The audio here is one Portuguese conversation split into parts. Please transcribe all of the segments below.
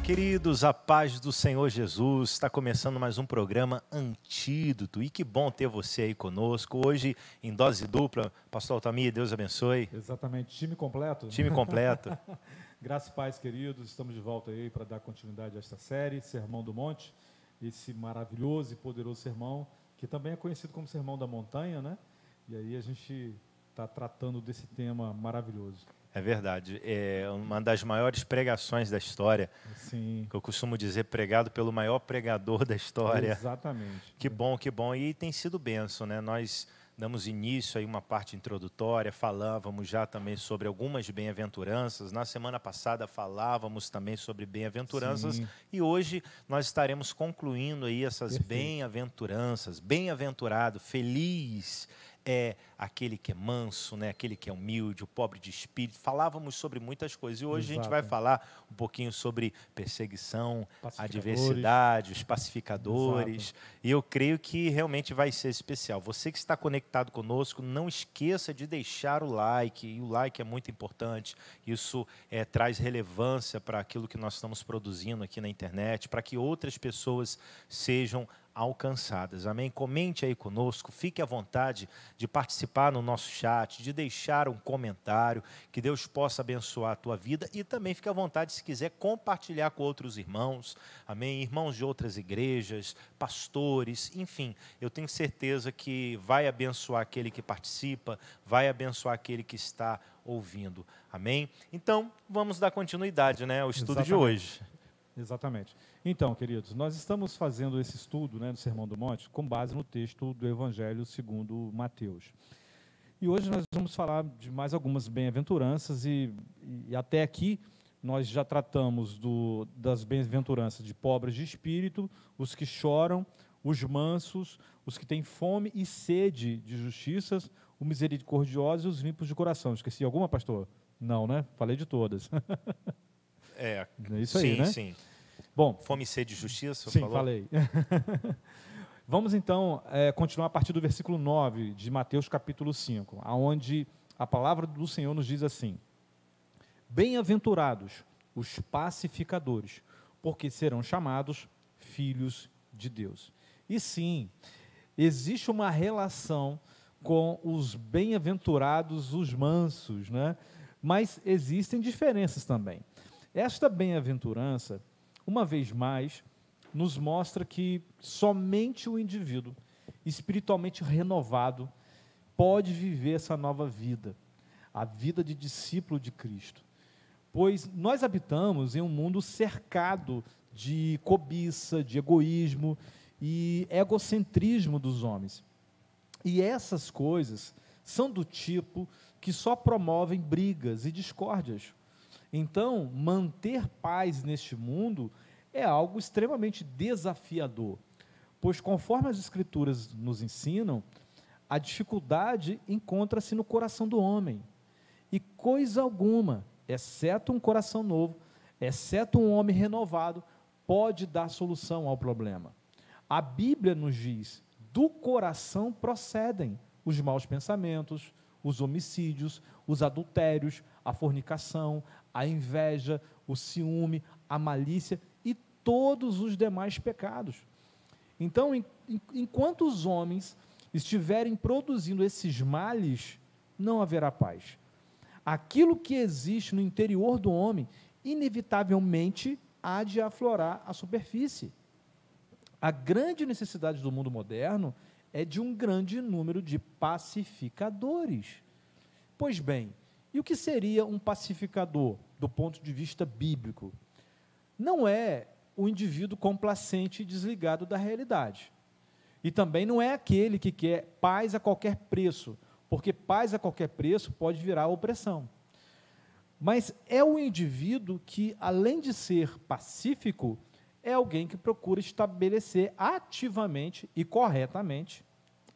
queridos, a paz do Senhor Jesus. Está começando mais um programa Antídoto. E que bom ter você aí conosco. Hoje, em dose dupla, pastor Altamir, Deus abençoe. Exatamente, time completo. Time completo. Graças e paz, queridos. Estamos de volta aí para dar continuidade a esta série, Sermão do Monte. Esse maravilhoso e poderoso sermão, que também é conhecido como Sermão da Montanha, né? E aí a gente está tratando desse tema maravilhoso. É verdade, é uma das maiores pregações da história. Sim. Que eu costumo dizer, pregado pelo maior pregador da história. Exatamente. Que bom, que bom. E tem sido bênção, né? Nós damos início aí uma parte introdutória, falávamos já também sobre algumas bem-aventuranças. Na semana passada falávamos também sobre bem-aventuranças. Sim. E hoje nós estaremos concluindo aí essas bem-aventuranças. Bem-aventurado, feliz é aquele que é manso, né? Aquele que é humilde, o pobre de espírito. Falávamos sobre muitas coisas e hoje a gente vai falar um pouquinho sobre perseguição, adversidade, os pacificadores. Exato. E eu creio que realmente vai ser especial. Você que está conectado conosco, não esqueça de deixar o like. E o like é muito importante. Isso traz relevância para aquilo que nós estamos produzindo aqui na internet, para que outras pessoas sejam alcançadas. Amém? Comente aí conosco, fique à vontade de participar no nosso chat, de deixar um comentário, que Deus possa abençoar a tua vida e também fique à vontade se quiser compartilhar com outros irmãos, amém? Irmãos de outras igrejas, pastores, enfim, eu tenho certeza que vai abençoar aquele que participa, vai abençoar aquele que está ouvindo, amém? Então, vamos dar continuidade, né, ao estudo de hoje. Exatamente. Então, queridos, nós estamos fazendo esse estudo, né, do Sermão do Monte com base no texto do Evangelho segundo Mateus. E hoje nós vamos falar de mais algumas bem-aventuranças e até aqui nós já tratamos das bem-aventuranças de pobres de espírito, os que choram, os mansos, os que têm fome e sede de justiças, os misericordiosos e os limpos de coração. Esqueci alguma, pastor? Não, né? Falei de todas. É isso sim, aí, né? Sim. Bom, fome e sede de justiça, sim, falou? Falei. Vamos então continuar a partir do versículo 9 de Mateus capítulo 5, onde a palavra do Senhor nos diz assim: Bem-aventurados os pacificadores, porque serão chamados filhos de Deus. E sim, existe uma relação com os bem-aventurados, os mansos, né? Mas existem diferenças também. Esta bem-aventurança, uma vez mais, nos mostra que somente o indivíduo espiritualmente renovado pode viver essa nova vida, a vida de discípulo de Cristo. Pois nós habitamos em um mundo cercado de cobiça, de egoísmo e egocentrismo dos homens. E essas coisas são do tipo que só promovem brigas e discórdias. Então, manter paz neste mundo é algo extremamente desafiador, pois conforme as Escrituras nos ensinam, a dificuldade encontra-se no coração do homem, e coisa alguma, exceto um coração novo, exceto um homem renovado, pode dar solução ao problema. A Bíblia nos diz: do coração procedem os maus pensamentos, os homicídios, os adultérios, a fornicação, a inveja, o ciúme, a malícia e todos os demais pecados. Então, enquanto os homens estiverem produzindo esses males, não haverá paz. Aquilo que existe no interior do homem, inevitavelmente, há de aflorar à superfície. A grande necessidade do mundo moderno é de um grande número de pacificadores. Pois bem, e o que seria um pacificador, do ponto de vista bíblico? Não é o indivíduo complacente e desligado da realidade. E também não é aquele que quer paz a qualquer preço, porque paz a qualquer preço pode virar opressão. Mas é o indivíduo que, além de ser pacífico, é alguém que procura estabelecer ativamente e corretamente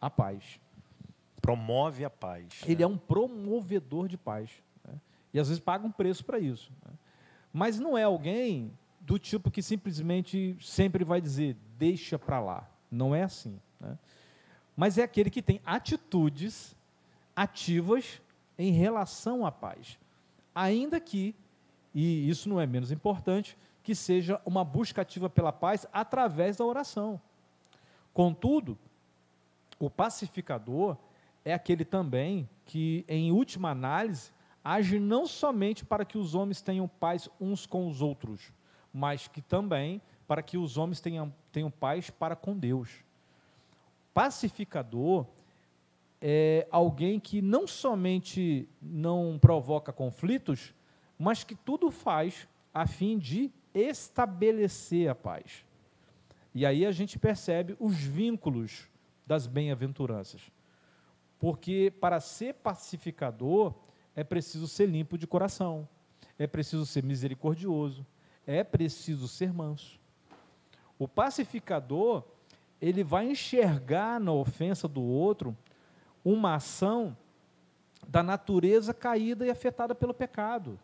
a paz. Promove a paz. Ele é um promovedor de paz, né? E às vezes paga um preço para isso, né? Mas não é alguém do tipo que simplesmente sempre vai dizer, deixa para lá. Não é assim, né? Mas é aquele que tem atitudes ativas em relação à paz. Ainda que, e isso não é menos importante, que seja uma busca ativa pela paz através da oração. Contudo, o pacificador é aquele também que, em última análise, age não somente para que os homens tenham paz uns com os outros, mas que também para que os homens tenham paz para com Deus. Pacificador é alguém que não somente não provoca conflitos, mas que tudo faz a fim de estabelecer a paz. E aí a gente percebe os vínculos das bem-aventuranças. Porque para ser pacificador é preciso ser limpo de coração, é preciso ser misericordioso, é preciso ser manso. O pacificador, ele vai enxergar na ofensa do outro uma ação da natureza caída e afetada pelo pecado.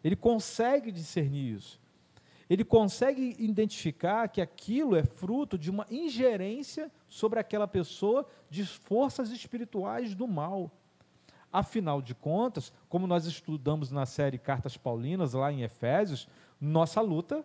Ele consegue discernir isso. Ele consegue identificar que aquilo é fruto de uma ingerência sobre aquela pessoa de forças espirituais do mal. Afinal de contas, como nós estudamos na série Cartas Paulinas, lá em Efésios, nossa luta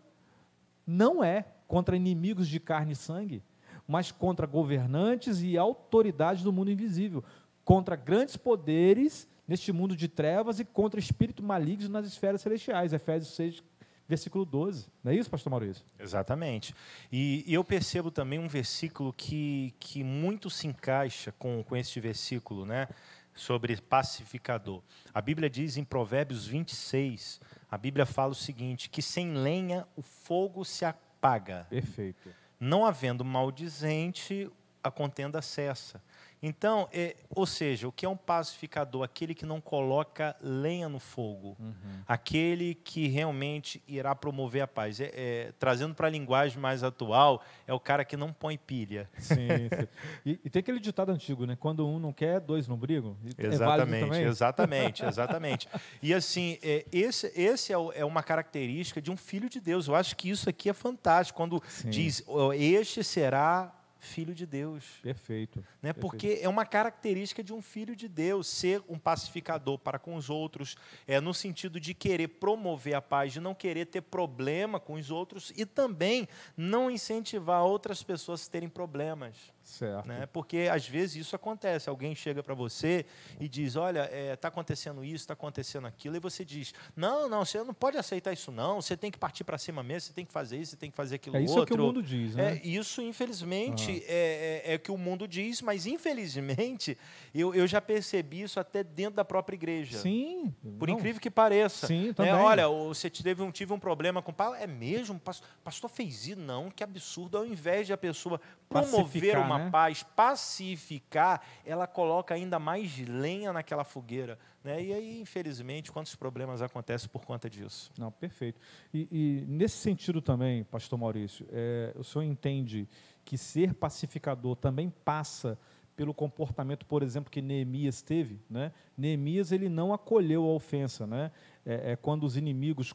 não é contra inimigos de carne e sangue, mas contra governantes e autoridades do mundo invisível, contra grandes poderes neste mundo de trevas e contra espíritos malignos nas esferas celestiais. Efésios 6, versículo 12. Não é isso, pastor Maurício? Exatamente. E eu percebo também um versículo que muito se encaixa com este versículo, né, sobre pacificador. A Bíblia diz em Provérbios 26, a Bíblia fala o seguinte, que sem lenha o fogo se apaga. Perfeito. Não havendo maldizente, a contenda cessa. Então, ou seja, o que é um pacificador? Aquele que não coloca lenha no fogo. Aquele que realmente irá promover a paz. Trazendo para a linguagem mais atual, é o cara que não põe pilha. Sim, sim. E tem aquele ditado antigo, né? Quando um não quer, dois não brigam. Exatamente, exatamente. E assim, esse é uma característica de um filho de Deus. Eu acho que isso aqui é fantástico, quando diz, este será filho de Deus. Perfeito. Né? Porque é uma característica de um filho de Deus, ser um pacificador para com os outros, no sentido de querer promover a paz, de não querer ter problema com os outros e também não incentivar outras pessoas a terem problemas. Certo. Né? Porque, às vezes, isso acontece. Alguém chega para você e diz, olha, está acontecendo isso, está acontecendo aquilo, e você diz, não, você não pode aceitar isso não, você tem que partir para cima mesmo, você tem que fazer isso, você tem que fazer aquilo outro. Isso é o que o mundo diz, né? Isso, infelizmente, é o que o mundo diz, mas, infelizmente, eu já percebi isso até dentro da própria igreja. Sim. Por incrível que pareça. Sim, também. Olha, você tive um problema com o pai, é mesmo? O pastor fez isso? Não, que absurdo. Ao invés de a pessoa promover uma paz, pacificar, ela coloca ainda mais lenha naquela fogueira. Né? E aí, infelizmente, quantos problemas acontecem por conta disso? Não, perfeito. E nesse sentido também, pastor Maurício, o senhor entende que ser pacificador também passa pelo comportamento, por exemplo, que Neemias teve, né? Neemias, ele não acolheu a ofensa, né? Quando os inimigos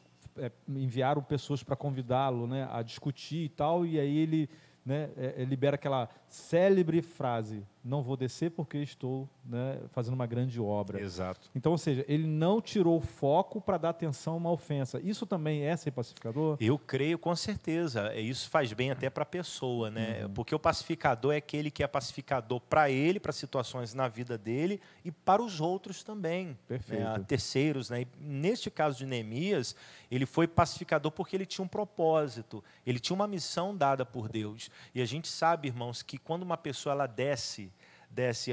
enviaram pessoas para convidá-lo, né, a discutir e tal, e aí ele, né, libera aquela célebre frase, não vou descer porque estou, né, fazendo uma grande obra. Exato. Então, ou seja, ele não tirou o foco para dar atenção a uma ofensa. Isso também é ser pacificador? Eu creio, com certeza. Isso faz bem até para a pessoa, né? Porque o pacificador é aquele que é pacificador para ele, para situações na vida dele e para os outros também. Perfeito. Né? Terceiros, né? E neste caso de Neemias, ele foi pacificador porque ele tinha um propósito, ele tinha uma missão dada por Deus. E a gente sabe, irmãos, que quando uma pessoa ela desce,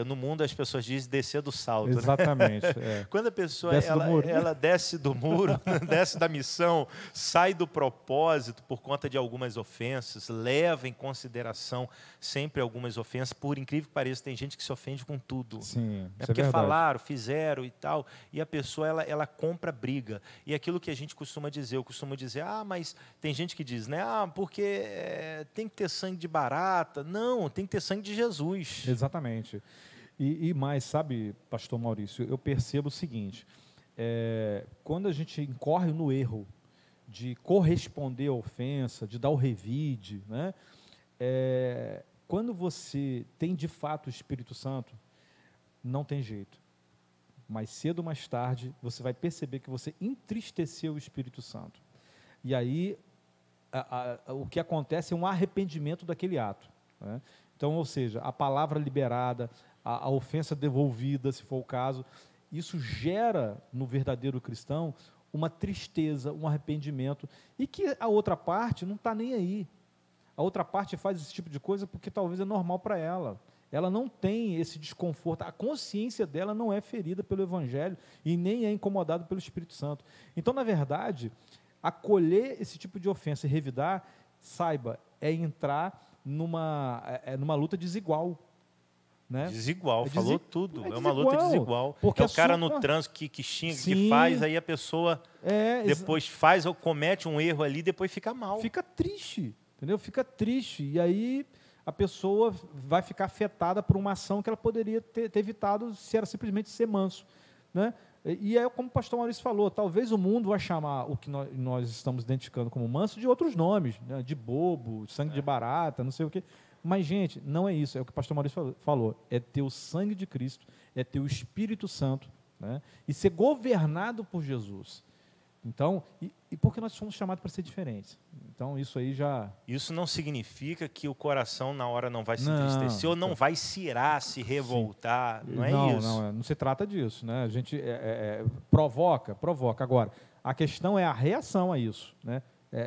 no mundo as pessoas dizem descer do salto. Exatamente. Né? Quando a pessoa ela desce do muro, desce da missão, sai do propósito por conta de algumas ofensas, leva em consideração sempre algumas ofensas, por incrível que pareça, tem gente que se ofende com tudo. Sim, né? Porque falaram, fizeram e tal, e a pessoa ela compra briga. E aquilo que a gente costuma dizer, eu costumo dizer, mas tem gente que diz, né? Porque tem que ter sangue de barata. Não, tem que ter sangue de Jesus. Exatamente. E mais, sabe, pastor Maurício, eu percebo o seguinte, quando a gente incorre no erro de corresponder à ofensa, de dar o revide, né? Quando você tem de fato o Espírito Santo, não tem jeito. Mais cedo ou mais tarde, você vai perceber que você entristeceu o Espírito Santo. E aí, o que acontece é um arrependimento daquele ato, né? Então, ou seja, a palavra liberada, a ofensa devolvida, se for o caso, isso gera no verdadeiro cristão uma tristeza, um arrependimento, e que a outra parte não está nem aí. A outra parte faz esse tipo de coisa porque talvez é normal para ela. Ela não tem esse desconforto, a consciência dela não é ferida pelo Evangelho e nem é incomodada pelo Espírito Santo. Então, na verdade, acolher esse tipo de ofensa e revidar, saiba, é entrar numa luta desigual. Né? Desigual, falou tudo. É uma desigual, luta desigual. porque é o cara no trânsito que xinga, que faz, aí a pessoa depois faz ou comete um erro ali, depois fica mal. Fica triste, entendeu? Fica triste. E aí a pessoa vai ficar afetada por uma ação que ela poderia ter evitado se era simplesmente ser manso, né? E é como o pastor Maurício falou, talvez o mundo vai chamar o que nós estamos identificando como manso de outros nomes, né? De bobo, sangue de barata, não sei o quê. Mas, gente, não é isso, é o que o pastor Maurício falou, é ter o sangue de Cristo, é ter o Espírito Santo, né? E ser governado por Jesus. Então, e porque nós somos chamados para ser diferentes. Então, isso aí já... Isso não significa que o coração na hora não vai se entristecer ou não vai se irar, se revoltar. Não é isso. Não se trata disso, né? A gente provoca. Agora, a questão é a reação a isso, né?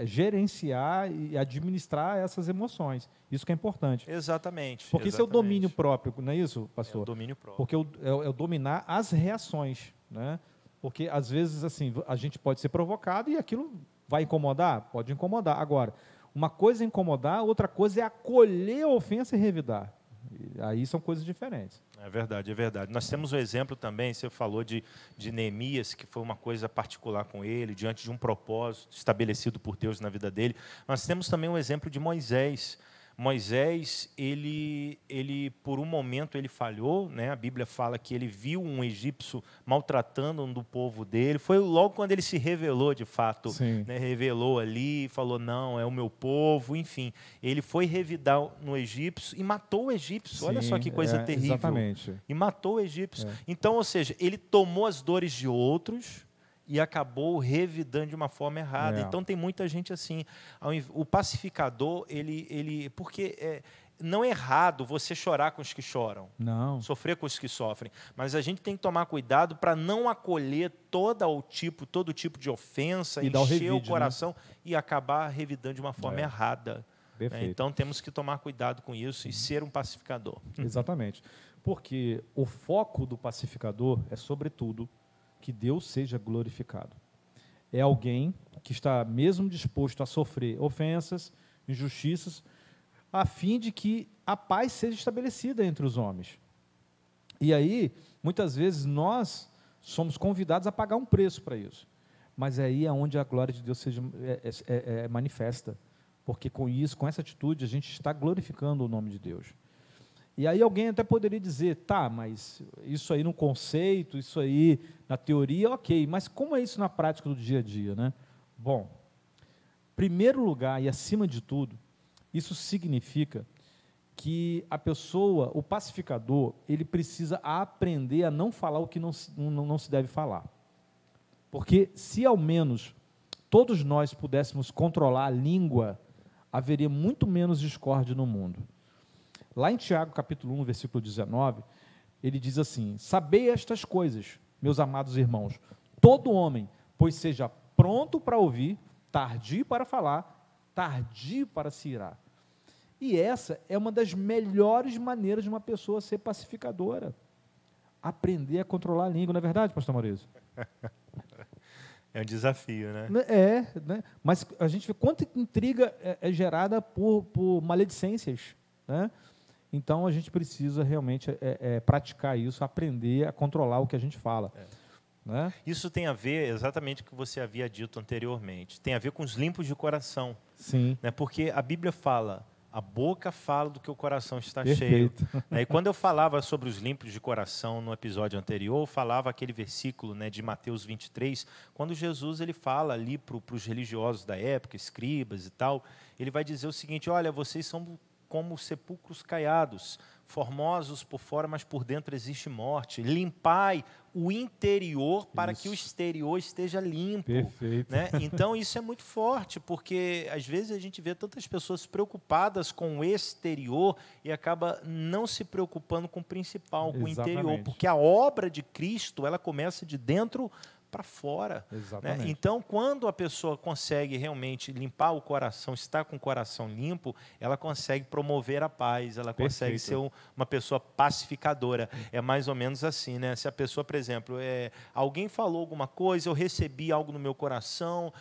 Gerenciar e administrar essas emoções. Isso que é importante. Exatamente. Porque isso é o domínio próprio, não é isso, pastor? É o domínio próprio. Porque é o dominar as reações, né? Porque, às vezes, assim, a gente pode ser provocado e aquilo vai incomodar? Pode incomodar. Agora, uma coisa é incomodar, outra coisa é acolher a ofensa e revidar. E aí são coisas diferentes. É verdade, é verdade. Nós temos o exemplo também, você falou de Neemias, que foi uma coisa particular com ele, diante de um propósito estabelecido por Deus na vida dele. Nós temos também o exemplo de Moisés. Moisés, ele por um momento ele falhou, né? A Bíblia fala que ele viu um egípcio maltratando um do povo dele. Foi logo quando ele se revelou de fato, né? Revelou ali, falou, não, é o meu povo, enfim. Ele foi revidar no egípcio e matou o egípcio. Sim, olha só que coisa terrível. Exatamente. E matou o egípcio. Então, ou seja, ele tomou as dores de outros e acabou revidando de uma forma errada. Então, tem muita gente assim. O pacificador, porque não é errado você chorar com os que choram, não. Sofrer com os que sofrem, mas a gente tem que tomar cuidado para não acolher todo tipo de ofensa, encher o coração, né? E acabar revidando de uma forma errada. Então, temos que tomar cuidado com isso e ser um pacificador. Exatamente. Porque o foco do pacificador é, sobretudo, que Deus seja glorificado. É alguém que está mesmo disposto a sofrer ofensas, injustiças, a fim de que a paz seja estabelecida entre os homens. E aí, muitas vezes, nós somos convidados a pagar um preço para isso. Mas aí é onde a glória de Deus seja manifesta. Porque com isso, com essa atitude, a gente está glorificando o nome de Deus. E aí alguém até poderia dizer, tá, mas isso aí no conceito, isso aí na teoria, ok, mas como é isso na prática do dia a dia, né? Bom, em primeiro lugar e acima de tudo, isso significa que a pessoa, o pacificador, ele precisa aprender a não falar o que não se deve falar. Porque se ao menos todos nós pudéssemos controlar a língua, haveria muito menos discórdia no mundo. Lá em Tiago, capítulo 1, versículo 19, ele diz assim, sabei estas coisas, meus amados irmãos, todo homem, pois seja pronto para ouvir, tardio para falar, tardio para se irar. E essa é uma das melhores maneiras de uma pessoa ser pacificadora. Aprender a controlar a língua, não é verdade, pastor Maurício? É um desafio, né? Né? Mas a gente vê quanta intriga é gerada por maledicências, né? Então, a gente precisa realmente praticar isso, aprender a controlar o que a gente fala. Né? Isso tem a ver exatamente com o que você havia dito anteriormente. Tem a ver com os limpos de coração. Sim. Né? Porque a Bíblia fala, a boca fala do que o coração está Perfeito. cheio. Né? E quando eu falava sobre os limpos de coração no episódio anterior, eu falava aquele versículo, né, de Mateus 23, quando Jesus ele fala ali para os religiosos da época, escribas e tal, ele vai dizer o seguinte, olha, vocês são como sepulcros caiados, formosos por fora, mas por dentro existe morte. Limpai o interior para que o exterior esteja limpo. Perfeito. Né? Então, isso é muito forte, porque às vezes a gente vê tantas pessoas preocupadas com o exterior e acaba não se preocupando com o principal, com o interior, porque a obra de Cristo, ela começa de dentro para fora. Né? Então, quando a pessoa consegue realmente limpar o coração, estar com o coração limpo, ela consegue promover a paz, ela consegue ser uma pessoa pacificadora. É mais ou menos assim, né? Se a pessoa, por exemplo, alguém falou alguma coisa, eu recebi algo no meu coração,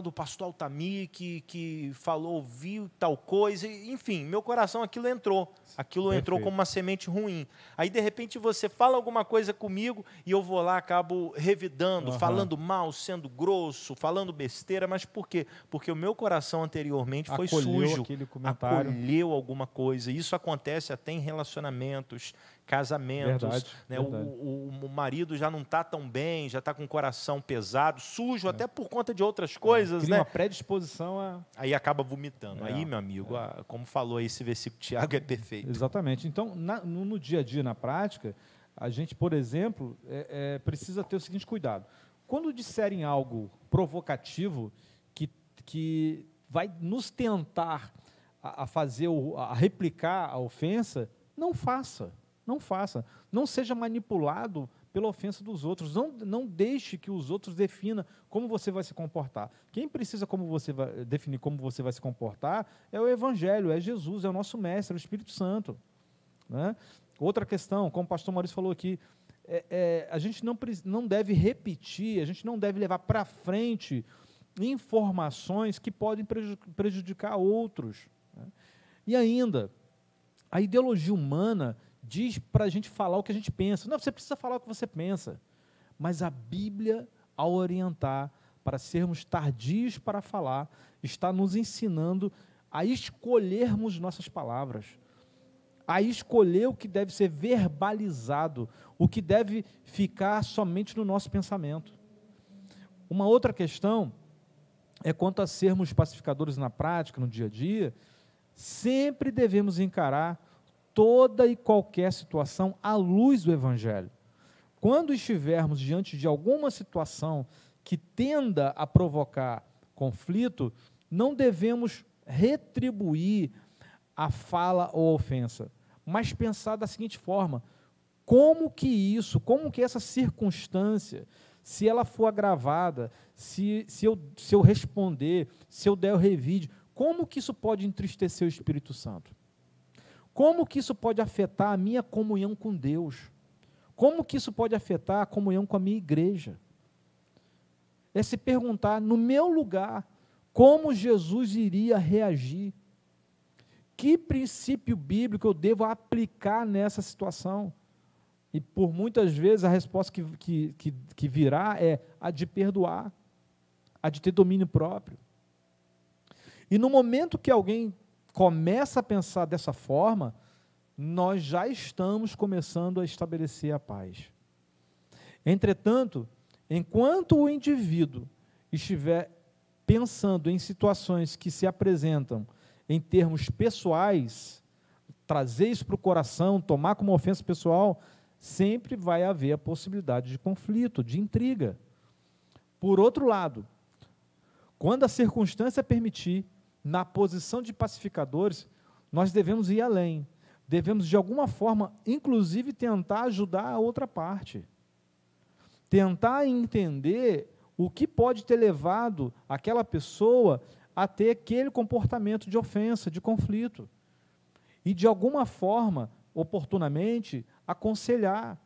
do pastor Altamir, que falou, ouviu tal coisa, enfim, meu coração, aquilo entrou como uma semente ruim. Aí, de repente, você fala alguma coisa comigo e eu vou lá, acabo revidando, falando mal, sendo grosso, falando besteira, mas por quê? Porque o meu coração anteriormente foi sujo, acolheu alguma coisa. Isso acontece até em relacionamentos, casamentos. Né? O marido já não está tão bem, já está com o coração pesado, sujo, até por conta de outras coisas. Cria né? uma predisposição a... Aí acaba vomitando. Aí, meu amigo, como falou aí, esse versículo de Tiago é perfeito. Exatamente. Então, no dia a dia, na prática, a gente, por exemplo, precisa ter o seguinte cuidado. Quando disserem algo provocativo que vai nos tentar a replicar a ofensa, não faça. Não faça. Não seja manipulado pela ofensa dos outros. Não deixe que os outros definam como você vai se comportar. Quem precisa definir como você vai se comportar é o Evangelho, é Jesus, é o nosso Mestre, é o Espírito Santo. Né? Outra questão, como o pastor Maurício falou aqui, a gente não deve repetir, a gente não deve levar para frente informações que podem prejudicar outros. Né? E ainda, a ideologia humana diz para a gente falar o que a gente pensa. Não, você precisa falar o que você pensa. Mas a Bíblia, ao orientar para sermos tardios para falar, está nos ensinando a escolhermos nossas palavras, a escolher o que deve ser verbalizado, o que deve ficar somente no nosso pensamento. Uma outra questão é quanto a sermos pacificadores na prática, no dia a dia, sempre devemos encarar toda e qualquer situação à luz do Evangelho. Quando estivermos diante de alguma situação que tenda a provocar conflito, não devemos retribuir a fala ou a ofensa, mas pensar da seguinte forma: como que essa circunstância, se ela for agravada, se eu responder, se eu der o revide, como que isso pode entristecer o Espírito Santo? Como que isso pode afetar a minha comunhão com Deus? Como que isso pode afetar a comunhão com a minha igreja? É se perguntar, no meu lugar, como Jesus iria reagir? Que princípio bíblico eu devo aplicar nessa situação? E por muitas vezes a resposta que virá é a de perdoar, a de ter domínio próprio. E no momento que alguém começa a pensar dessa forma, nós já estamos começando a estabelecer a paz. Entretanto, enquanto o indivíduo estiver pensando em situações que se apresentam em termos pessoais, trazer isso para o coração, tomar como ofensa pessoal, sempre vai haver a possibilidade de conflito, de intriga. Por outro lado, quando a circunstância permitir, na posição de pacificadores, nós devemos ir além. Devemos, de alguma forma, inclusive, tentar ajudar a outra parte. Tentar entender o que pode ter levado aquela pessoa a ter aquele comportamento de ofensa, de conflito. E, de alguma forma, oportunamente, aconselhar,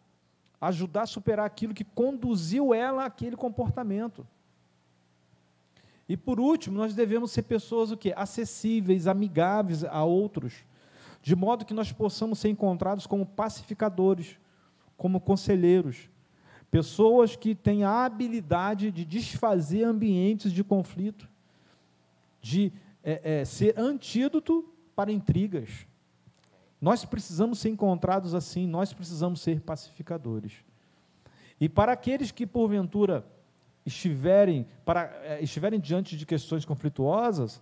ajudar a superar aquilo que conduziu ela àquele comportamento. E, por último, nós devemos ser pessoas acessíveis, amigáveis a outros, de modo que nós possamos ser encontrados como pacificadores, como conselheiros, pessoas que têm a habilidade de desfazer ambientes de conflito, de ser antídoto para intrigas. Nós precisamos ser encontrados assim, nós precisamos ser pacificadores. E para aqueles que, porventura, estiverem diante de questões conflituosas,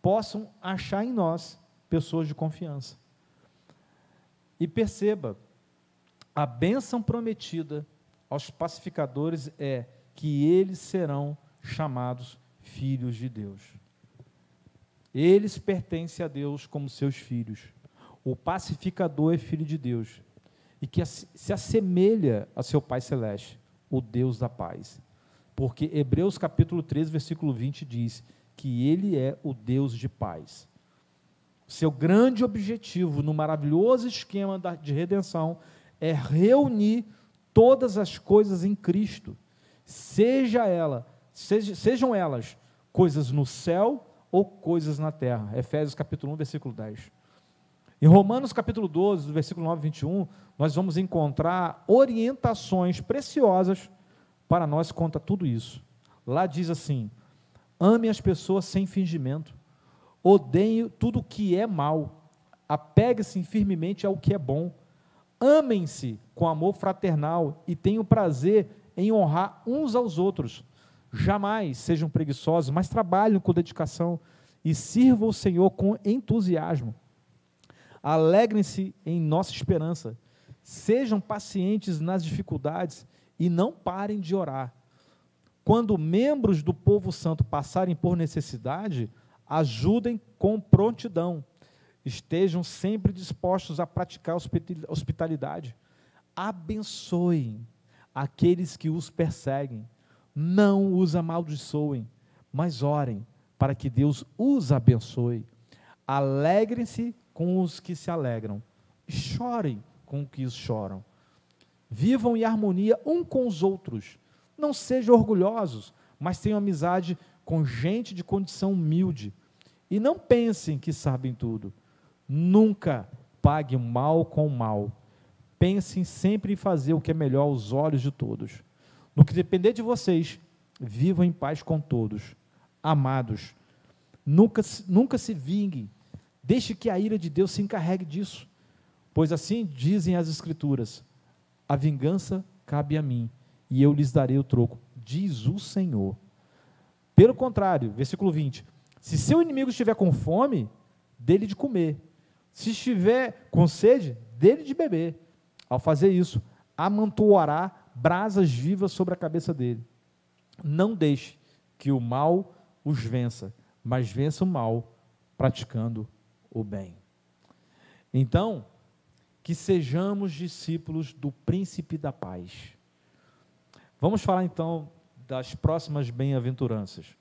possam achar em nós pessoas de confiança. E perceba, a bênção prometida aos pacificadores é que eles serão chamados filhos de Deus. Eles pertencem a Deus como seus filhos. O pacificador é filho de Deus e que se assemelha a seu Pai Celeste, o Deus da paz. Porque Hebreus capítulo 13, versículo 20 diz que Ele é o Deus de paz. Seu grande objetivo no maravilhoso esquema de redenção é reunir todas as coisas em Cristo, sejam elas coisas no céu ou coisas na terra. Efésios capítulo 1, versículo 10. Em Romanos capítulo 12, do versículo 9 e 21, nós vamos encontrar orientações preciosas para nós quanto a tudo isso. Lá diz assim: ame as pessoas sem fingimento, odeie tudo o que é mal, apegue-se firmemente ao que é bom, amem-se com amor fraternal e tenham prazer em honrar uns aos outros. Jamais sejam preguiçosos, mas trabalhem com dedicação e sirvam o Senhor com entusiasmo. Alegrem-se em nossa esperança, sejam pacientes nas dificuldades e não parem de orar. Quando membros do povo santo passarem por necessidade, ajudem com prontidão. Estejam sempre dispostos a praticar hospitalidade. Abençoem aqueles que os perseguem. Não os amaldiçoem, mas orem para que Deus os abençoe. Alegrem-se com os que se alegram. Chorem com os que choram. Vivam em harmonia um com os outros. Não sejam orgulhosos, mas tenham amizade com gente de condição humilde. E não pensem que sabem tudo. Nunca paguem o mal com o mal. Pensem sempre em fazer o que é melhor aos olhos de todos. No que depender de vocês, vivam em paz com todos. Amados, nunca se vinguem. Deixe que a ira de Deus se encarregue disso. Pois assim dizem as Escrituras: a vingança cabe a mim, e eu lhes darei o troco, diz o Senhor. Pelo contrário, versículo 20, se seu inimigo estiver com fome, dê-lhe de comer. Se estiver com sede, dê-lhe de beber. Ao fazer isso, amontoará brasas vivas sobre a cabeça dele. Não deixe que o mal os vença, mas vença o mal praticando o bem. Então, que sejamos discípulos do Príncipe da Paz. Vamos falar então das próximas bem-aventuranças.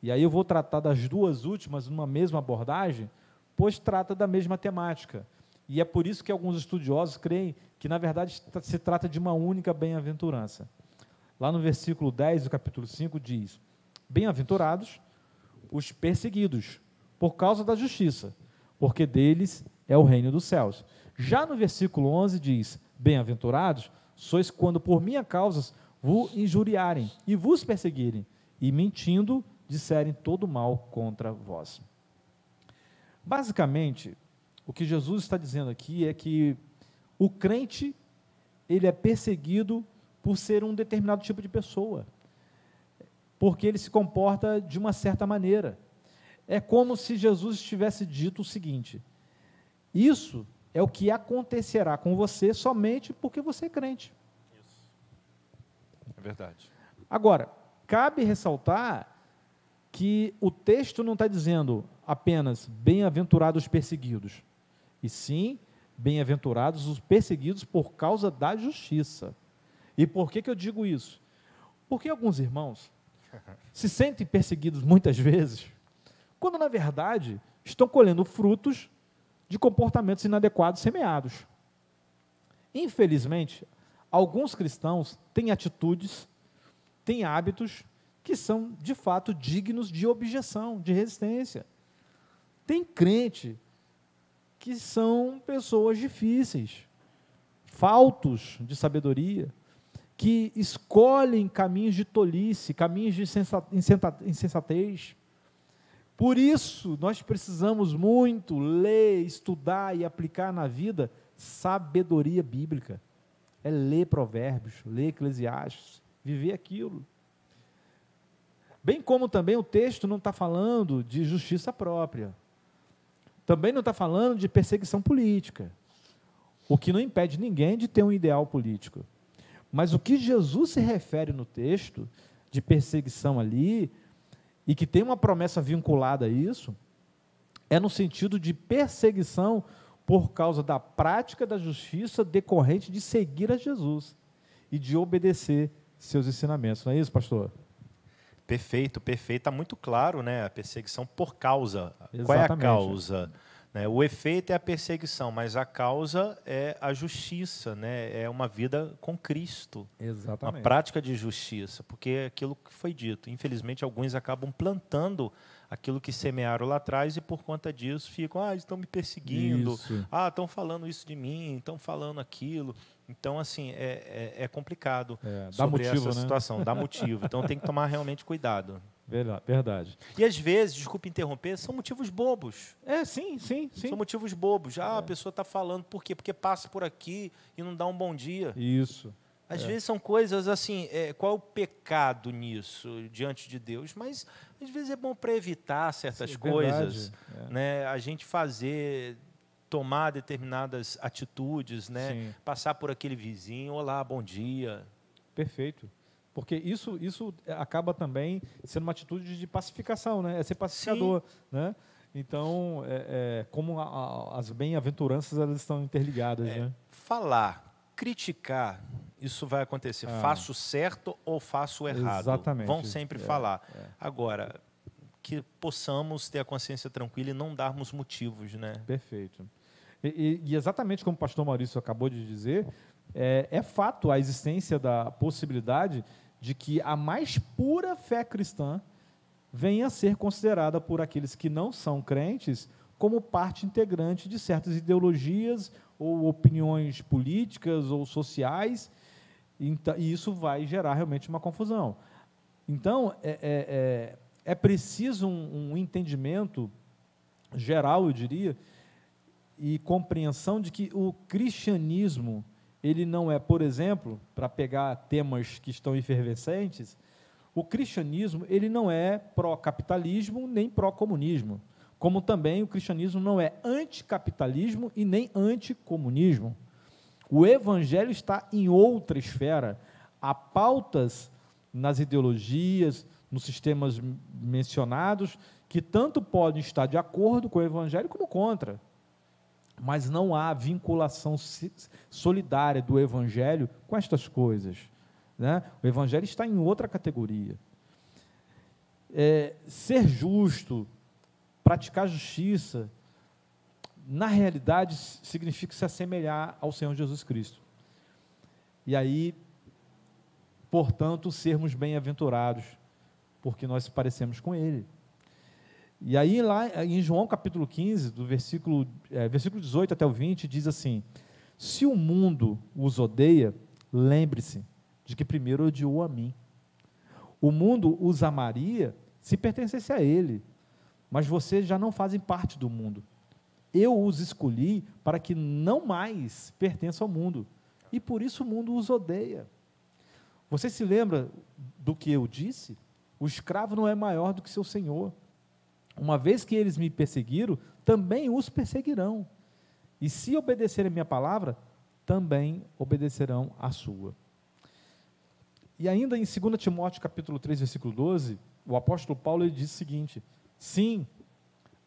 E aí eu vou tratar das duas últimas numa mesma abordagem, pois trata da mesma temática. E é por isso que alguns estudiosos creem que, na verdade, se trata de uma única bem-aventurança. Lá no versículo 10 do capítulo 5 diz: bem-aventurados os perseguidos, por causa da justiça, porque deles é o reino dos céus. Já no versículo 11 diz: bem-aventurados sois quando por minha causa vos injuriarem e vos perseguirem, e mentindo disserem todo mal contra vós. Basicamente, o que Jesus está dizendo aqui é que o crente, ele é perseguido por ser um determinado tipo de pessoa, porque ele se comporta de uma certa maneira. É como se Jesus tivesse dito o seguinte: isso é o que acontecerá com você somente porque você é crente. Isso. É verdade. Agora, cabe ressaltar que o texto não está dizendo apenas bem-aventurados os perseguidos, e sim, bem-aventurados os perseguidos por causa da justiça. E por que eu digo isso? Porque alguns irmãos se sentem perseguidos muitas vezes, quando na verdade estão colhendo frutos de comportamentos inadequados semeados. Infelizmente, alguns cristãos têm atitudes, têm hábitos que são de fato dignos de objeção, de resistência. Tem crente que são pessoas difíceis, faltos de sabedoria, que escolhem caminhos de tolice, caminhos de insensatez. Por isso, nós precisamos muito ler, estudar e aplicar na vida sabedoria bíblica. É ler Provérbios, ler Eclesiastes, viver aquilo. Bem como também o texto não está falando de justiça própria. Também não está falando de perseguição política. o que não impede ninguém de ter um ideal político. Mas o que Jesus se refere no texto de perseguição ali, e que tem uma promessa vinculada a isso, é no sentido de perseguição por causa da prática da justiça decorrente de seguir a Jesus e de obedecer seus ensinamentos. Não é isso, pastor? Perfeito, perfeito. Está muito claro, né? A perseguição por causa. Exatamente. Qual é a causa? Né? O efeito é a perseguição, mas a causa é a justiça, né? É uma vida com Cristo. Exatamente. Uma prática de justiça, porque é aquilo que foi dito. Infelizmente, alguns acabam plantando aquilo que semearam lá atrás e, por conta disso, ficam, eles estão me perseguindo, Isso. estão falando isso de mim, estão falando aquilo. Então, assim, é complicado sobre motivo, essa né? situação, dá motivo. Então, tem que tomar realmente cuidado. Verdade. E, às vezes, desculpe interromper, são motivos bobos. Sim. São motivos bobos. A pessoa está falando, por quê? Porque passa por aqui e não dá um bom dia. Isso. Às vezes são coisas assim, qual é o pecado nisso diante de Deus? Mas, às vezes, é bom para evitar certas coisas, né? A gente tomar determinadas atitudes, né? Sim. Passar por aquele vizinho, olá, bom dia. Perfeito. Porque isso acaba também sendo uma atitude de pacificação, né? É ser pacificador, né? Então, como as bem-aventuranças, elas estão interligadas, né? Falar, criticar, isso vai acontecer. Faço certo ou faço errado. Exatamente. Vão sempre falar. Agora, que possamos ter a consciência tranquila e não darmos motivos, né? Perfeito. E exatamente como o pastor Maurício acabou de dizer, é fato a existência da possibilidade de que a mais pura fé cristã venha a ser considerada por aqueles que não são crentes como parte integrante de certas ideologias ou opiniões políticas ou sociais, e isso vai gerar realmente uma confusão. Então, é preciso um entendimento geral, eu diria, e compreensão de que o cristianismo, ele não é, por exemplo, para pegar temas que estão efervescentes, o cristianismo ele não é pró-capitalismo nem pró-comunismo, como também o cristianismo não é anticapitalismo e nem anticomunismo. O evangelho está em outra esfera. Há pautas nas ideologias, nos sistemas mencionados, que tanto podem estar de acordo com o evangelho como contra. Mas não há vinculação solidária do evangelho com estas coisas, né? O evangelho está em outra categoria. Ser justo, praticar justiça, na realidade, significa se assemelhar ao Senhor Jesus Cristo. E aí, portanto, sermos bem-aventurados, porque nós se parecemos com Ele. E aí, lá em João capítulo 15, do versículo 18 até o 20, diz assim: se o mundo os odeia, lembre-se de que primeiro odiou a mim. O mundo os amaria se pertencesse a ele, mas vocês já não fazem parte do mundo. Eu os escolhi para que não mais pertençam ao mundo, e por isso o mundo os odeia. Você se lembra do que eu disse? O escravo não é maior do que seu senhor. Uma vez que eles me perseguiram, também os perseguirão. E se obedecerem a minha palavra, também obedecerão a sua. E ainda em 2 Timóteo capítulo 3, versículo 12, o apóstolo Paulo ele diz o seguinte: sim,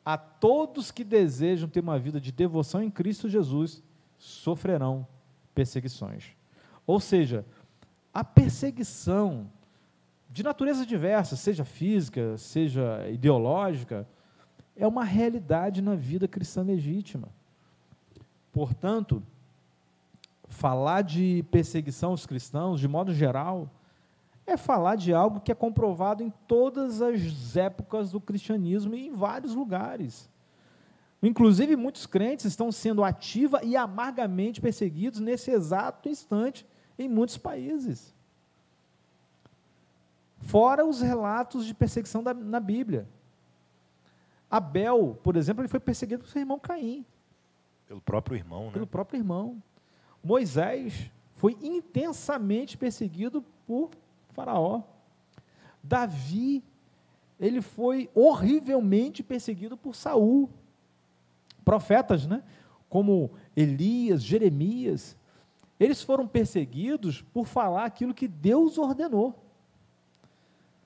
a todos que desejam ter uma vida de devoção em Cristo Jesus, sofrerão perseguições. Ou seja, a perseguição de natureza diversa, seja física, seja ideológica, é uma realidade na vida cristã legítima. Portanto, falar de perseguição aos cristãos, de modo geral, é falar de algo que é comprovado em todas as épocas do cristianismo e em vários lugares. Inclusive, muitos crentes estão sendo ativa e amargamente perseguidos nesse exato instante em muitos países. Fora os relatos de perseguição na Bíblia. Abel, por exemplo, ele foi perseguido por seu irmão Caim. Pelo próprio irmão, né? Pelo próprio irmão. Moisés foi intensamente perseguido por Faraó. Davi, ele foi horrivelmente perseguido por Saul. Profetas, né? como Elias, Jeremias, eles foram perseguidos por falar aquilo que Deus ordenou.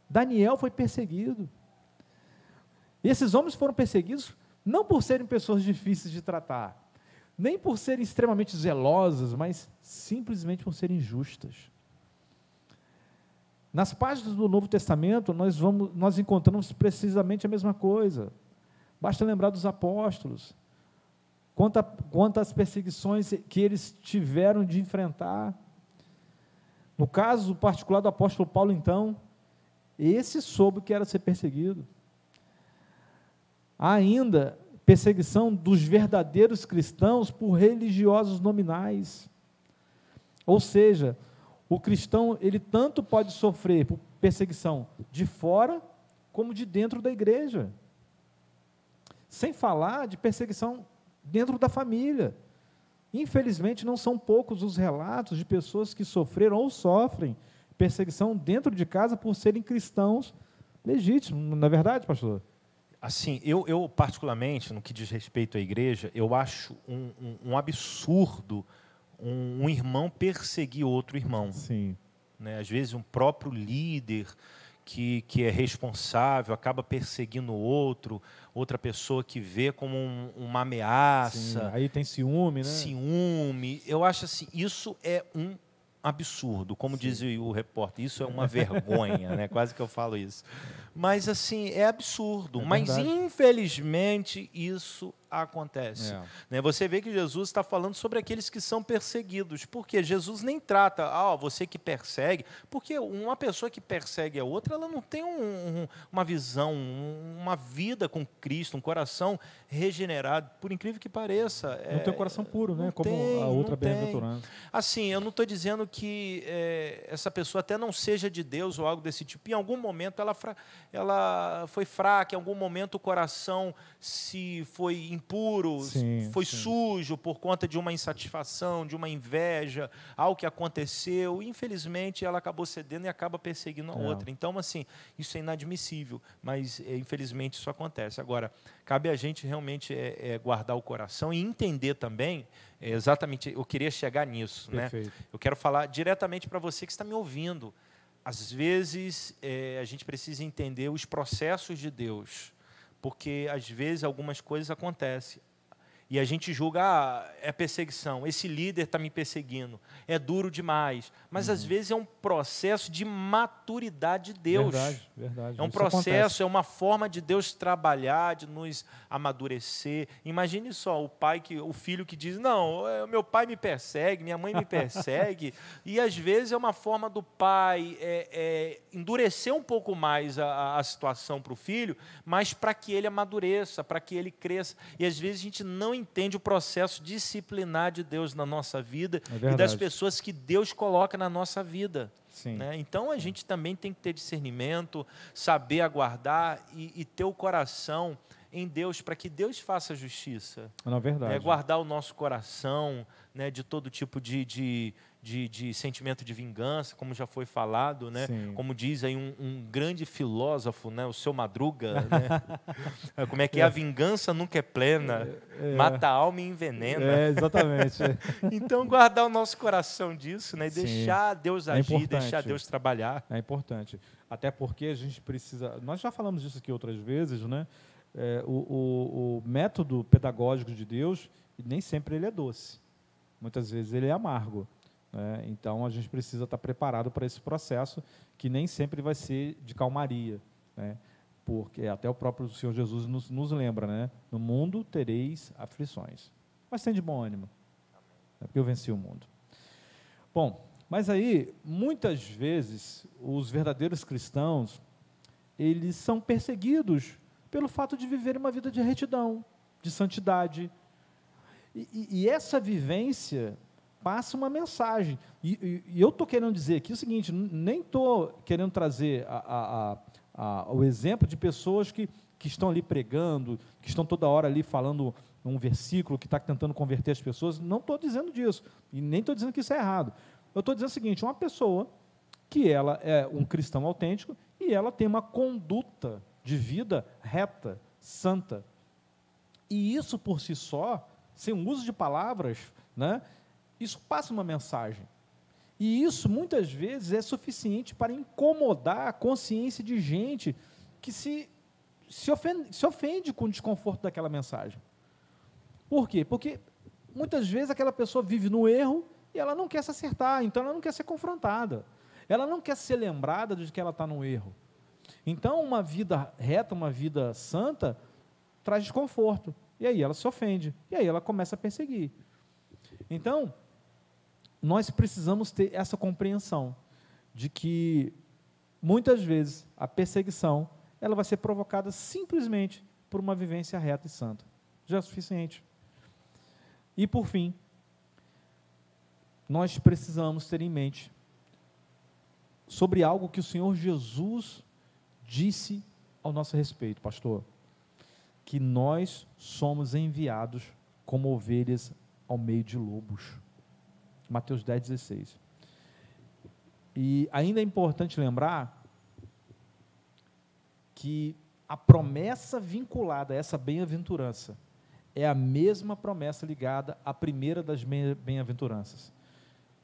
Daniel foi perseguido. E esses homens foram perseguidos não por serem pessoas difíceis de tratar, nem por serem extremamente zelosas, mas simplesmente por serem justas. Nas páginas do Novo Testamento, nós encontramos precisamente a mesma coisa. Basta lembrar dos apóstolos, quantas perseguições que eles tiveram de enfrentar. No caso particular do apóstolo Paulo, então, esse soube que era ser perseguido. Há ainda perseguição dos verdadeiros cristãos por religiosos nominais. Ou seja, o cristão, ele tanto pode sofrer por perseguição de fora, como de dentro da igreja. Sem falar de perseguição dentro da família. Infelizmente, não são poucos os relatos de pessoas que sofreram ou sofrem perseguição dentro de casa por serem cristãos legítimos. Não é verdade, pastor? Assim, eu particularmente, no que diz respeito à igreja, eu acho um absurdo um irmão perseguir outro irmão. Sim. Né? Às vezes, um próprio líder que é responsável acaba perseguindo outra pessoa que vê como uma ameaça. Sim. Aí tem ciúme, né? Ciúme. Eu acho assim, isso é um absurdo, como Sim. diz o repórter, isso é uma vergonha, né? Quase que eu falo isso. Mas, assim, é absurdo. Mas, infelizmente, isso acontece. Né? Você vê que Jesus está falando sobre aqueles que são perseguidos, porque Jesus nem trata, você que persegue, porque uma pessoa que persegue a outra, ela não tem uma visão, uma vida com Cristo, um coração regenerado, por incrível que pareça. Não tem um coração puro, né? Como tem, a outra bem-aventurada. Assim, eu não estou dizendo que essa pessoa até não seja de Deus ou algo desse tipo. Em algum momento ela foi fraca, em algum momento o coração se foi impuro, foi sujo por conta de uma insatisfação, de uma inveja, algo que aconteceu. Infelizmente, ela acabou cedendo e acaba perseguindo a outra. Então, assim, isso é inadmissível, mas infelizmente isso acontece. Agora, cabe a gente realmente guardar o coração e entender também, exatamente, eu queria chegar nisso. Perfeito. Né? Eu quero falar diretamente para você que está me ouvindo. Às vezes, a gente precisa entender os processos de Deus, porque, às vezes, algumas coisas acontecem. E a gente julga, é perseguição, esse líder está me perseguindo, é duro demais. Mas, às vezes, é um processo de maturidade de Deus. Verdade. É um processo, é uma forma de Deus trabalhar, de nos amadurecer. Imagine só o filho que diz, não, meu pai me persegue, minha mãe me persegue. E, às vezes, é uma forma do pai endurecer um pouco mais a situação para o filho, mas para que ele amadureça, para que ele cresça. E, às vezes, a gente não entende o processo disciplinar de Deus na nossa vida e das pessoas que Deus coloca na nossa vida. Né? Então, a gente também tem que ter discernimento, saber aguardar e ter o coração em Deus, para que Deus faça justiça. Na verdade. Guardar o nosso coração, né, de todo tipo de sentimento de vingança, como já foi falado, né? Como diz aí um grande filósofo, né? O Seu Madruga, né? Como é que a vingança nunca é plena, mata a alma e envenena. Exatamente. Então, guardar o nosso coração disso, né? E deixar Deus agir, deixar Deus trabalhar. É importante. Até porque a gente precisa... Nós já falamos disso aqui outras vezes, né? O método pedagógico de Deus, nem sempre ele é doce. Muitas vezes ele é amargo. Então, a gente precisa estar preparado para esse processo, que nem sempre vai ser de calmaria, né? Porque até o próprio Senhor Jesus nos lembra, né? No mundo tereis aflições, mas tem de bom ânimo, porque eu venci o mundo. Bom, mas aí, muitas vezes, os verdadeiros cristãos, eles são perseguidos pelo fato de viverem uma vida de retidão, de santidade, e essa vivência passa uma mensagem. E eu estou querendo dizer aqui o seguinte, nem estou querendo trazer o exemplo de pessoas que estão ali pregando, que estão toda hora ali falando um versículo, que está tentando converter as pessoas. Não estou dizendo disso, e nem estou dizendo que isso é errado. Eu estou dizendo o seguinte, uma pessoa que ela é um cristão autêntico e ela tem uma conduta de vida reta, santa. E isso por si só sem o uso de palavras, né, isso passa uma mensagem. E isso, muitas vezes, é suficiente para incomodar a consciência de gente que se ofende com o desconforto daquela mensagem. Por quê? Porque, muitas vezes, aquela pessoa vive no erro e ela não quer se acertar, então ela não quer ser confrontada. Ela não quer ser lembrada de que ela está no erro. Então, uma vida reta, uma vida santa, traz desconforto. E aí ela se ofende. E aí ela começa a perseguir. Então, nós precisamos ter essa compreensão de que, muitas vezes, a perseguição ela vai ser provocada simplesmente por uma vivência reta e santa. Já é o suficiente. E, por fim, nós precisamos ter em mente sobre algo que o Senhor Jesus disse ao nosso respeito, pastor, que nós somos enviados como ovelhas ao meio de lobos. Mateus 10,16. E ainda é importante lembrar que a promessa vinculada a essa bem-aventurança é a mesma promessa ligada à primeira das bem-aventuranças,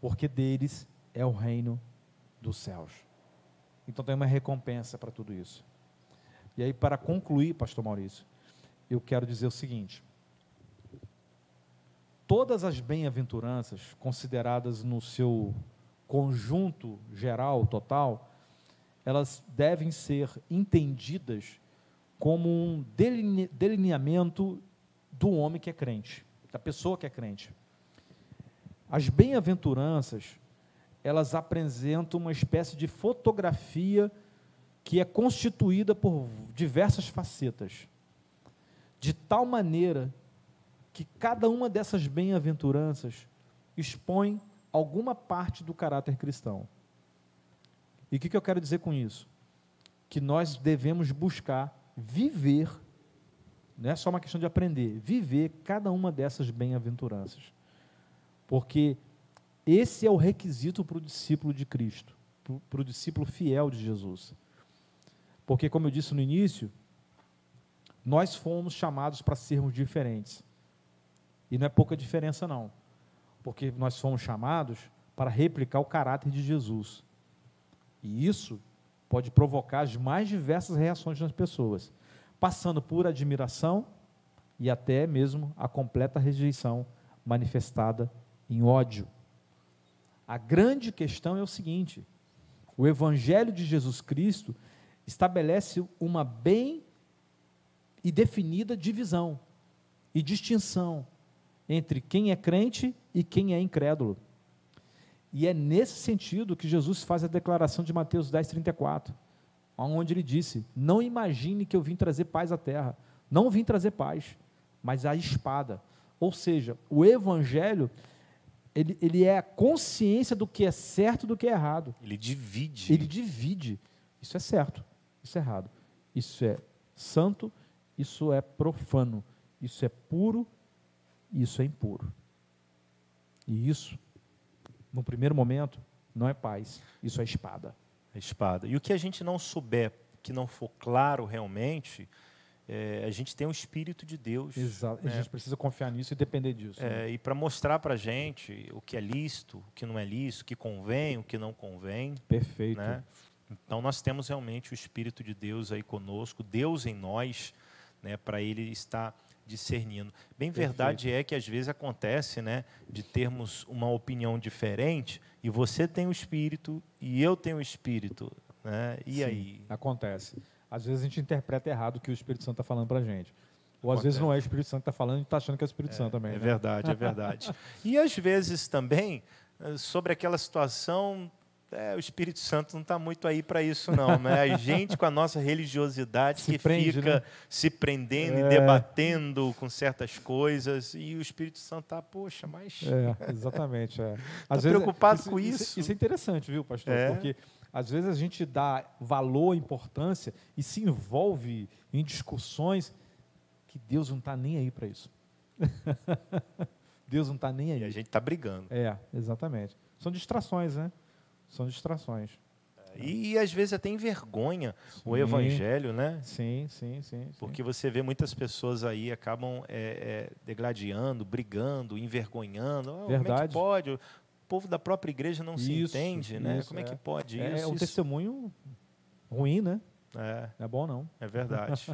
porque deles é o reino dos céus. Então tem uma recompensa para tudo isso. E aí, para concluir, pastor Maurício, eu quero dizer o seguinte: todas as bem-aventuranças, consideradas no seu conjunto geral, total, elas devem ser entendidas como um delineamento do homem que é crente, da pessoa que é crente. As bem-aventuranças, elas apresentam uma espécie de fotografia que é constituída por diversas facetas, de tal maneira que cada uma dessas bem-aventuranças expõe alguma parte do caráter cristão. E o que eu quero dizer com isso? Que nós devemos buscar viver, não é só uma questão de aprender, viver cada uma dessas bem-aventuranças. Porque esse é o requisito para o discípulo de Cristo, para o discípulo fiel de Jesus. Porque, como eu disse no início, nós fomos chamados para sermos diferentes. E não é pouca diferença, não. Porque nós fomos chamados para replicar o caráter de Jesus. E isso pode provocar as mais diversas reações nas pessoas, passando por admiração e até mesmo a completa rejeição manifestada em ódio. A grande questão é o seguinte: o Evangelho de Jesus Cristo estabelece uma bem e definida divisão e distinção entre quem é crente e quem é incrédulo. E é nesse sentido que Jesus faz a declaração de Mateus 10,34, onde ele disse: não imagine que eu vim trazer paz à terra. Não vim trazer paz, mas a espada. Ou seja, o Evangelho, ele é a consciência do que é certo e do que é errado. Ele divide. Ele divide. Isso é certo, isso é errado. Isso é santo, isso é profano. Isso é puro, isso é impuro. E isso, no primeiro momento, não é paz, isso é espada. A espada. E o que a gente não souber, que não for claro realmente, a gente tem o Espírito de Deus. Exato. Né? A gente precisa confiar nisso e depender disso. Né? E para mostrar para a gente o que é lícito, o que não é lícito, o que convém, o que não convém. Perfeito. Né? Então nós temos realmente o Espírito de Deus aí conosco, Deus em nós, né, para Ele estar discernindo. Bem, verdade é que às vezes acontece, né, de termos uma opinião diferente e você tem o Espírito e eu tenho o Espírito, né? E Sim, aí? Acontece. Às vezes a gente interpreta errado o que o Espírito Santo está falando para a gente. Ou às vezes não é o Espírito Santo que está falando e está achando que é o Espírito Santo também. É né? verdade, é verdade. E às vezes também, sobre aquela situação, o Espírito Santo não está muito aí para isso não, né? A gente com a nossa religiosidade Se que prende, fica né? se prendendo e debatendo com certas coisas, e o Espírito Santo está, poxa, mas... Exatamente. Está preocupado com isso? Isso é interessante, viu, pastor? Porque às vezes a gente dá valor, importância e se envolve em discussões que Deus não está nem aí para isso. Deus não está nem aí. E a gente está brigando. Exatamente. São distrações, né? São distrações. E às vezes até envergonha o Sim. evangelho, né? Sim. Porque você vê muitas pessoas aí acabam degladiando, brigando, envergonhando. Oh, como é que Verdade. pode? O povo da própria igreja não se entende, né? Isso, Como é que pode isso? É um testemunho ruim, né? É, Não é bom, não. é verdade.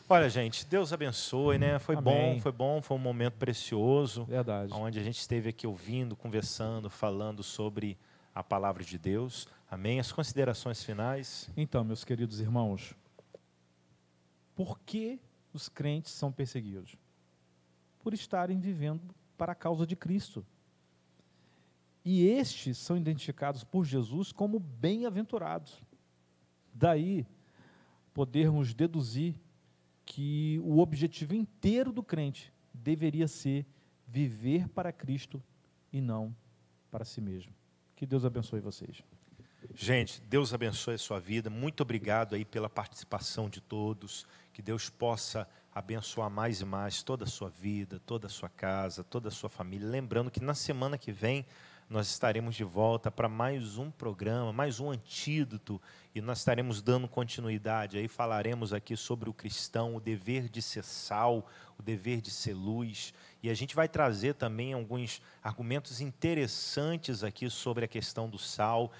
Olha, gente, Deus abençoe, né? Foi Amém. bom, foi um momento precioso, Verdade. onde a gente esteve aqui ouvindo, conversando, falando sobre a palavra de Deus. Amém? As considerações finais. Então, meus queridos irmãos, por que os crentes são perseguidos? Por estarem vivendo para a causa de Cristo. E estes são identificados por Jesus como bem-aventurados. Daí, podermos deduzir que o objetivo inteiro do crente deveria ser viver para Cristo e não para si mesmo. Que Deus abençoe vocês. Gente, Deus abençoe a sua vida. Muito obrigado aí pela participação de todos. Que Deus possa abençoar mais e mais toda a sua vida, toda a sua casa, toda a sua família. Lembrando que na semana que vem nós estaremos de volta para mais um programa, mais um antídoto, e nós estaremos dando continuidade. Aí falaremos aqui sobre o cristão, o dever de ser sal, o dever de ser luz, e a gente vai trazer também alguns argumentos interessantes aqui sobre a questão do sal.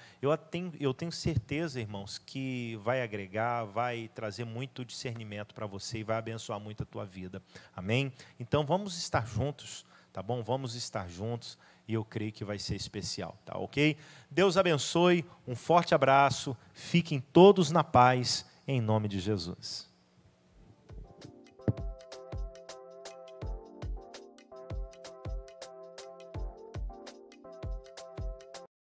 Eu tenho certeza, irmãos, que vai agregar, vai trazer muito discernimento para você e vai abençoar muito a tua vida. Amém? Então vamos estar juntos, tá bom? Vamos estar juntos. E eu creio que vai ser especial, tá ok? Deus abençoe, um forte abraço, fiquem todos na paz, em nome de Jesus.